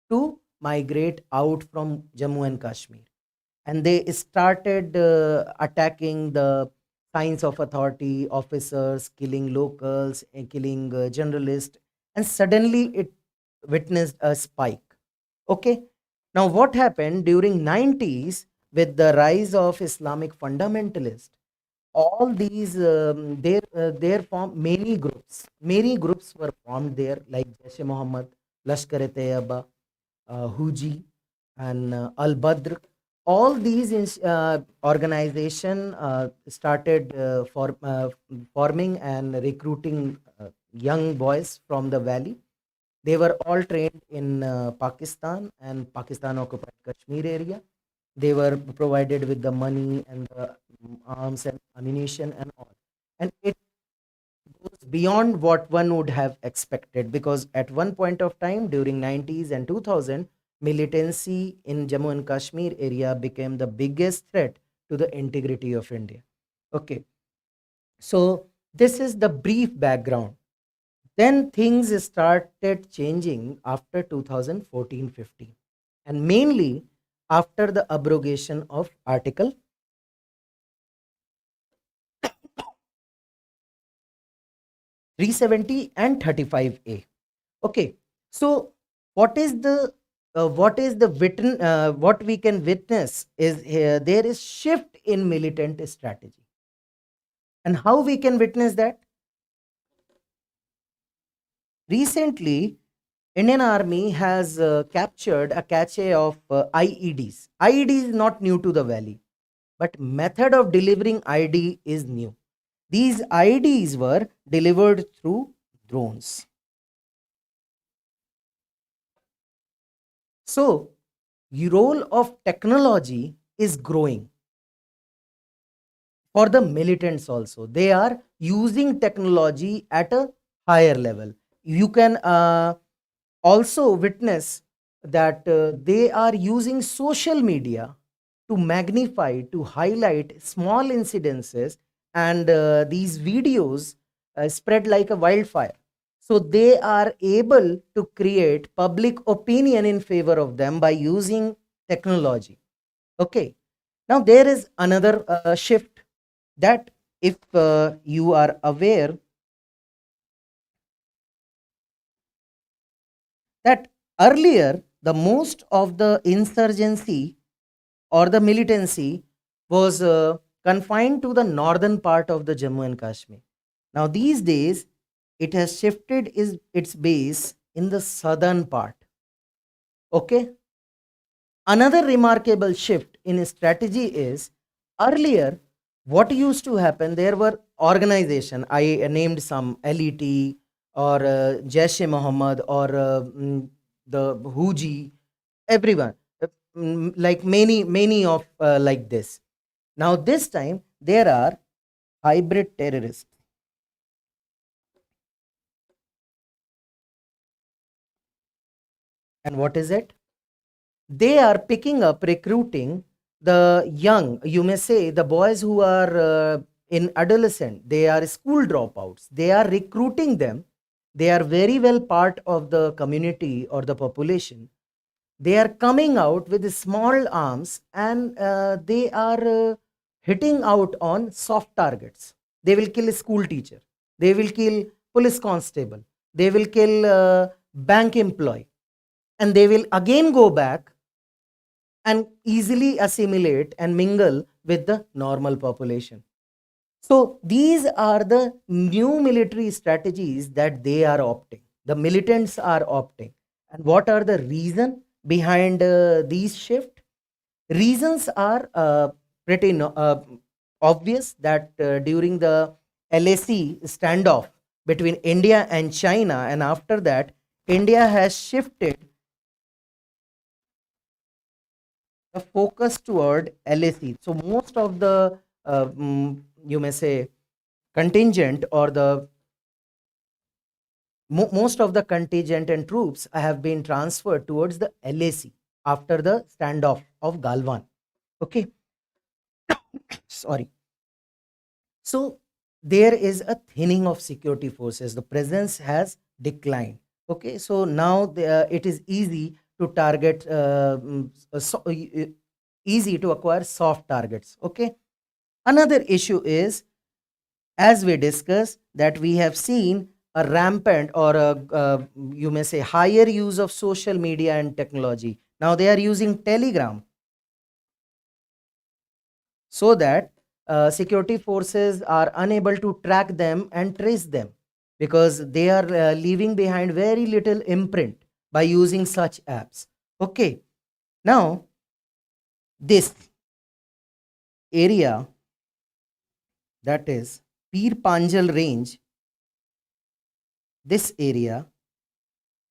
to migrate out from Jammu and Kashmir. And they started attacking the signs of authority officers, killing locals, and killing generalists, and suddenly it witnessed a spike. Okay, now what happened during 90s with the rise of Islamic fundamentalists? all these there form many groups were formed there, like Jaish Muhammad, Lashkar e Tayyiba, Huji, and Al Badr. All these organization started forming and recruiting young boys from the valley. They were all trained in Pakistan and Pakistan occupied Kashmir area. They were provided with the money and the arms and ammunition and all. And it goes beyond what one would have expected, because at one point of time during 90s and 2000, militancy in Jammu and Kashmir area became the biggest threat to the integrity of India. Okay, so this is the brief background. Then things started changing after 2014-15, and mainly after the abrogation of Article 370 and 35A. Okay, so what is the what we can witness is here there is shift in militant strategy, and how we can witness that? Recently, Indian Army has captured a cache of IEDs. IED is not new to the valley, but method of delivering ID is new. These IEDs were delivered through drones. So, the role of technology is growing for the militants also. They are using technology at a higher level. You can also witness that they are using social media to magnify, to highlight small incidences, and these videos spread like a wildfire. So they are able to create public opinion in favor of them by using technology. Okay, now there is another shift, that if you are aware that earlier the most of the insurgency or the militancy was confined to the northern part of the Jammu and Kashmir. Now these days it has shifted its base in the southern part. Okay, another remarkable shift in strategy is, earlier what used to happen, there were organization, I named some, LET or Jaish Muhammad or the Huji, everyone, like many of like this. Now this time there are hybrid terrorists. And what is it? They are picking up, recruiting the young, you may say the boys who are in adolescent, they are school dropouts, they are recruiting them. They are very well part of the community or the population. They are coming out with small arms, and they are hitting out on soft targets. They will kill a school teacher, they will kill police constable, they will kill bank employee, and they will again go back and easily assimilate and mingle with the normal population. So these are the new military strategies that they are opting. The militants are opting. And what are the reason behind these shift? Reasons are pretty obvious, that during the LAC standoff between India and China, and after that, India has shifted the focus toward LAC. So most of the you may say contingent, or the most of the contingent and troops have been transferred towards the LAC after the standoff of Galwan. Okay, sorry. So there is a thinning of security forces. The presence has declined. Okay, so now it is easy to target, easy to acquire soft targets. Okay, another issue is, as we discussed, that we have seen a rampant, or you may say higher use of social media and technology. Now they are using Telegram, so that security forces are unable to track them and trace them because they are leaving behind very little imprint by using such apps. Okay, now this area, that is Pir Panjal range, this area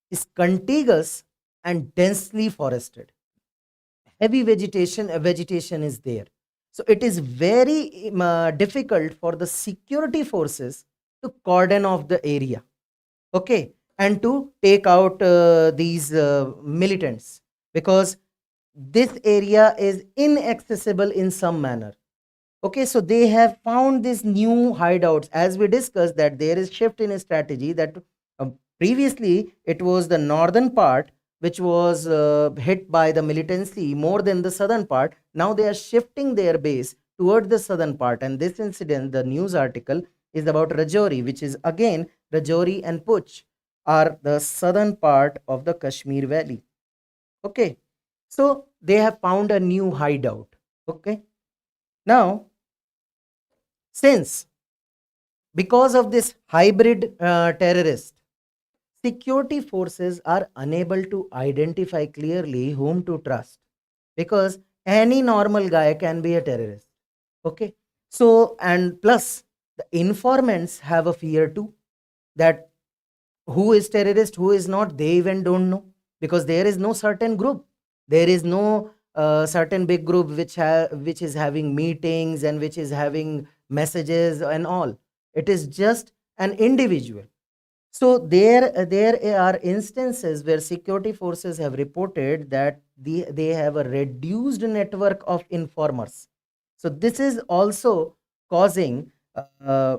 is contiguous and densely forested. Heavy vegetation is there. So it is very difficult for the security forces to cordon off the area, okay, and to take out these militants, because this area is inaccessible in some manner. Okay, so they have found these new hideouts. As we discussed, that there is shift in a strategy, that previously it was the northern part which was hit by the militancy more than the southern part. Now they are shifting their base toward the southern part, and this incident, the news article, is about Rajouri, which is again Rajouri and Puch are the southern part of the Kashmir Valley. Okay, so they have found a new hideout. Okay, now since because of this hybrid terrorist, security forces are unable to identify clearly whom to trust, because any normal guy can be a terrorist. Okay, so and plus the informants have a fear too, that who is terrorist, who is not, they even don't know, because there is no certain group, there is no certain big group which is having meetings and which is having messages and all. It is just an individual. So there are instances where security forces have reported that they have a reduced network of informers. So this is also causing uh,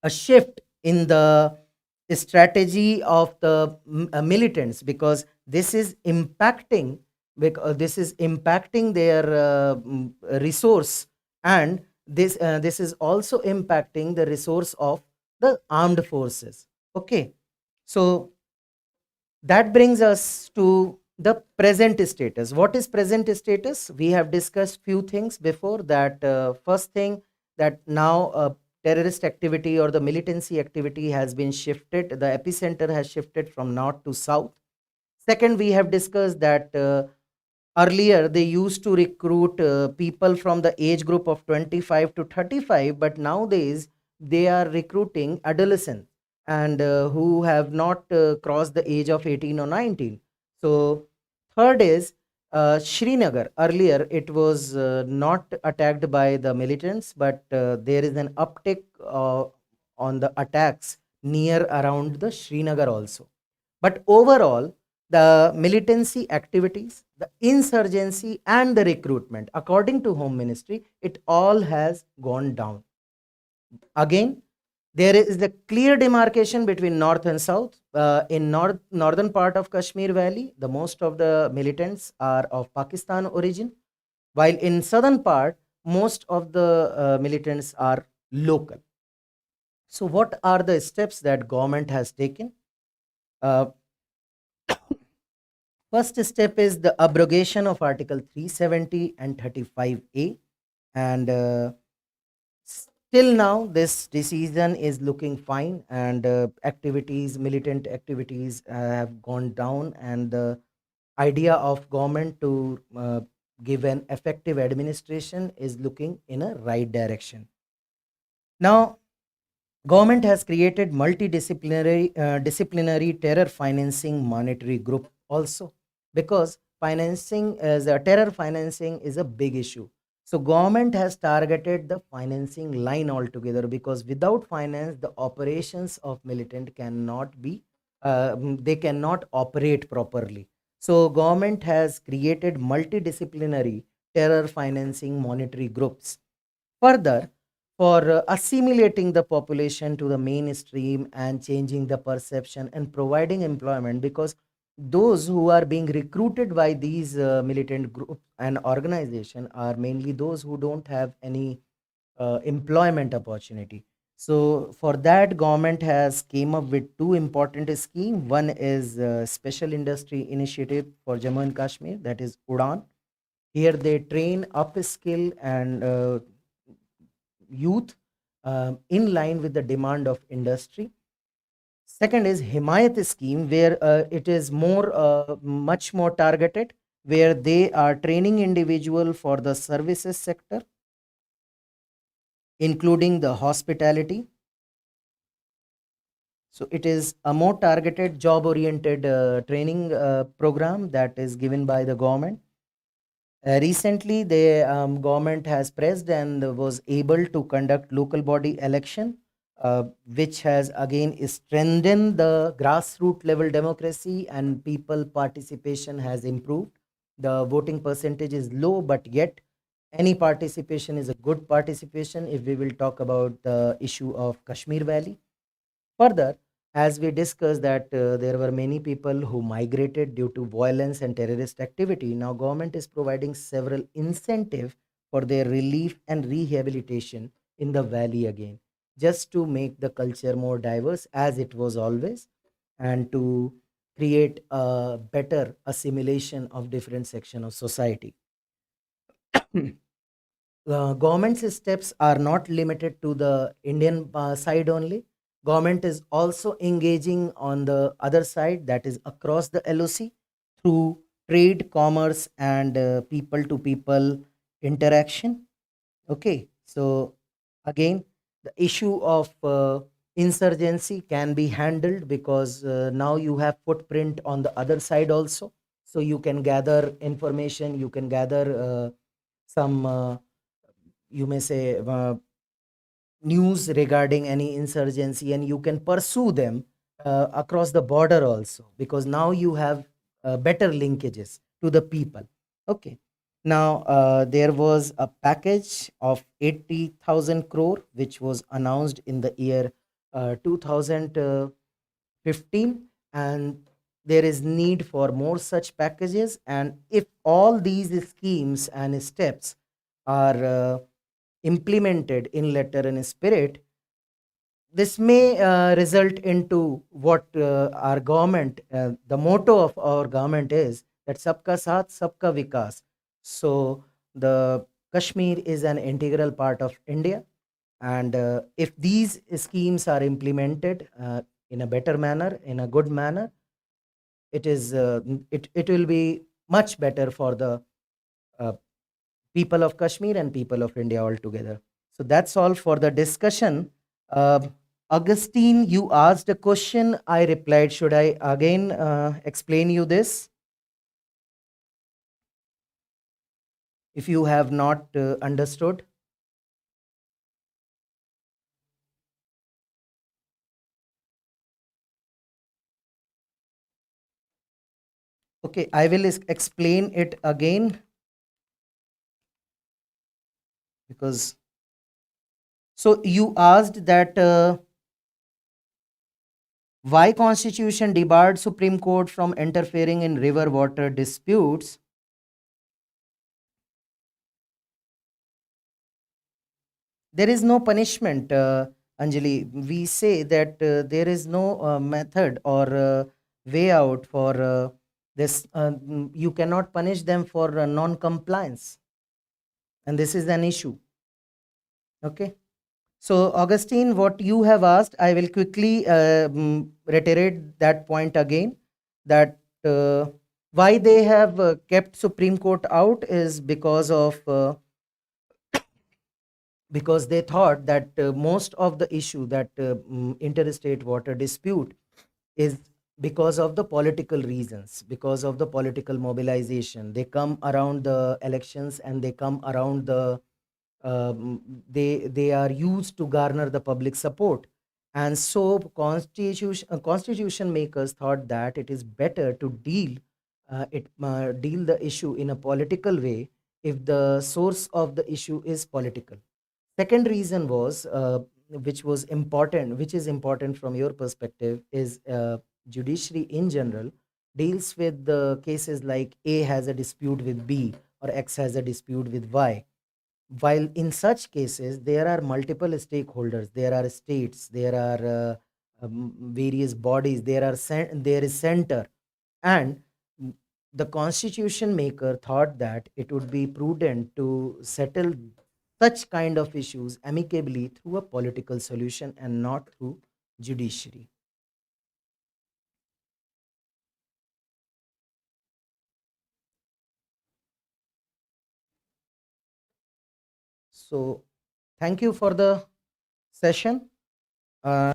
a shift in the strategy of the militants, because this is impacting their resource, and this is also impacting the resource of the armed forces. Okay, so that brings us to the present status. What is present status? We have discussed few things before that. First thing, that now terrorist activity or the militancy activity has been shifted, the epicenter has shifted from north to south. Second, we have discussed that earlier they used to recruit people from the age group of 25 to 35, but nowadays they are recruiting adolescents and who have not crossed the age of 18 or 19. So third is Srinagar. Earlier it was not attacked by the militants, but there is an uptick on the attacks near around the Srinagar also. But overall, the militancy activities, the insurgency, and the recruitment, according to Home Ministry, it all has gone down. Again, there is the clear demarcation between north and south. In northern part of Kashmir Valley, the most of the militants are of Pakistan origin, while in southern part, most of the militants are local. So, what are the steps that government has taken? Uh, First step is the abrogation of Article 370 and 35A. And still now, this decision is looking fine, and militant activities have gone down, and the idea of government to give an effective administration is looking in a right direction. Now, government has created multidisciplinary disciplinary terror financing monetary group also, because financing as a terror financing is a big issue. So government has targeted the financing line altogether, because without finance the operations of militant cannot be they cannot operate properly. So government has created multidisciplinary terror financing monetary groups. Further, for assimilating the population to the mainstream and changing the perception and providing employment, because those who are being recruited by these militant groups and organization are mainly those who don't have any employment opportunity. So for that, government has came up with two important scheme. One is special industry initiative for Jammu and Kashmir, that is Udan. Here they train, upskill, and youth in line with the demand of industry. Second is Himayat scheme, where it is more much more targeted, where they are training individual for the services sector, including the hospitality. So it is a more targeted job oriented training program that is given by the government. Recently, the government has pressed and was able to conduct local body election, which has again strengthened the grassroots level democracy, and people participation has improved. The voting percentage is low, but yet any participation is a good participation if we will talk about the issue of Kashmir Valley. Further, as we discussed that there were many people who migrated due to violence and terrorist activity, now government is providing several incentive for their relief and rehabilitation in the valley again, just to make the culture more diverse as it was always, and to create a better assimilation of different section of society. Government's steps are not limited to the Indian side only. Government is also engaging on the other side, that is across the LOC, through trade, commerce, and people to people interaction. Okay, so again, the issue of insurgency can be handled because now you have footprint on the other side also. So you can gather information, you can gather some you may say news regarding any insurgency, and you can pursue them across the border also, because now you have better linkages to the people. Okay, now there was a package of 80,000 crore which was announced in the year 2015, and there is need for more such packages, and if all these schemes and steps are implemented in letter and spirit, this may result into what our government, the motto of our government is that sabka saath sabka vikas. So the Kashmir is an integral part of India, and if these schemes are implemented in a better manner, in a good manner, it will be much better for the uh, people of Kashmir and people of India altogether. So that's all for the discussion. Uh, Augustine, you asked a question. I replied. Should I again explain you this? If you have not understood. Okay, I will explain it again, because so you asked that why Constitution debarred Supreme Court from interfering in river water disputes. There is no punishment, Anjali. We say that there is no method or way out for this. You cannot punish them for non compliance, and this is an issue. Okay, so Augustine, what you have asked, I will quickly reiterate that point again, that why they have kept Supreme Court out is because they thought that most of the issue that interstate water dispute is because of the political reasons, because of the political mobilization. They come around the elections, and they come around the they are used to garner the public support. And so constitution makers thought that it is better to deal the issue in a political way if the source of the issue is political. Second reason was, which is important from your perspective, is judiciary in general deals with the cases like A has a dispute with B, or X has a dispute with Y. While in such cases, there are multiple stakeholders, there are states, there are various bodies, there is center, and the constitution maker thought that it would be prudent to settle such kind of issues amicably through a political solution and not through judiciary. So thank you for the session. Uh,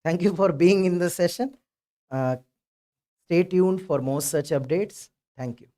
Thank you for being in the session. Uh, Stay tuned for more such updates. Thank you.